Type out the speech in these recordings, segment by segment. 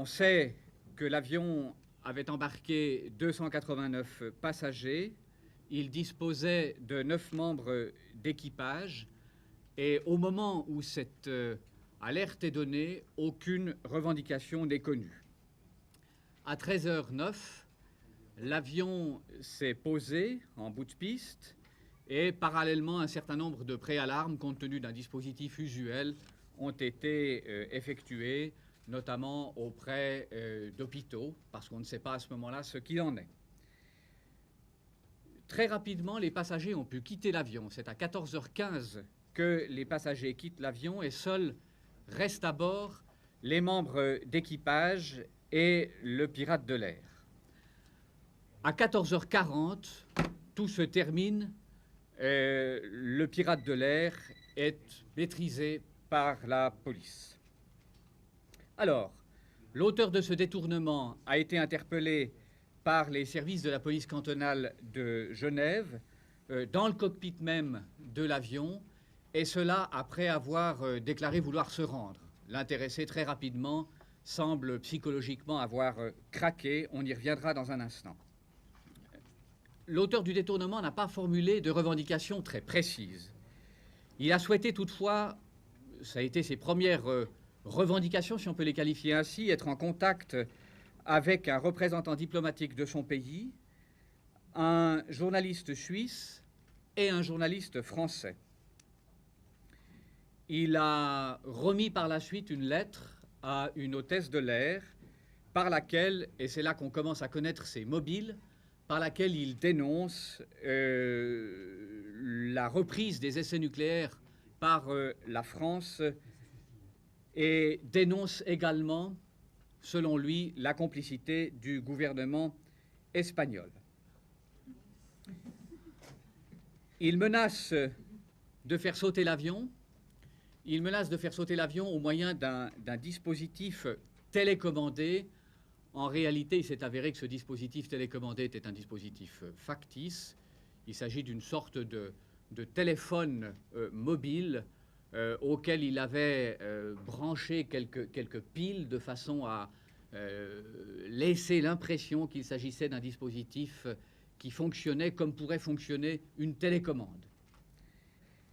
On sait que l'avion avait embarqué 289 passagers. Il disposait de 9 membres d'équipage. Et au moment où cette alerte est donnée, aucune revendication n'est connue. À 13h09, l'avion s'est posé en bout de piste et parallèlement un certain nombre de préalarmes, compte tenu d'un dispositif usuel, ont été effectués, notamment auprès d'hôpitaux, parce qu'on ne sait pas à ce moment-là ce qu'il en est. Très rapidement, les passagers ont pu quitter l'avion. C'est à 14h15 que les passagers quittent l'avion et seuls restent à bord les membres d'équipage et le pirate de l'air. À 14h40, tout se termine. Le pirate de l'air est maîtrisé par la police. Alors, l'auteur de ce détournement a été interpellé par les services de la police cantonale de Genève, dans le cockpit même de l'avion, et cela après avoir déclaré vouloir se rendre. L'intéressé, très rapidement, semble psychologiquement avoir craqué. On y reviendra dans un instant. L'auteur du détournement n'a pas formulé de revendications très précises. Il a souhaité toutefois, ça a été ses premières revendications, si on peut les qualifier ainsi, être en contact avec un représentant diplomatique de son pays, un journaliste suisse et un journaliste français. Il a remis par la suite une lettre à une hôtesse de l'air par laquelle, et c'est là qu'on commence à connaître ses mobiles, par laquelle il dénonce la reprise des essais nucléaires par la France et dénonce également, selon lui, la complicité du gouvernement espagnol. Il menace de faire sauter l'avion. Il menace de faire sauter l'avion au moyen d'un dispositif télécommandé. En réalité, il s'est avéré que ce dispositif télécommandé était un dispositif factice. Il s'agit d'une sorte de téléphone mobile auquel il avait branché quelques piles de façon à laisser l'impression qu'il s'agissait d'un dispositif qui fonctionnait comme pourrait fonctionner une télécommande.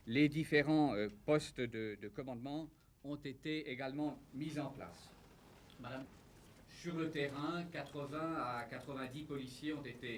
Les différents postes de commandement ont été également mis en place. Madame, sur le terrain, 80 à 90 policiers ont été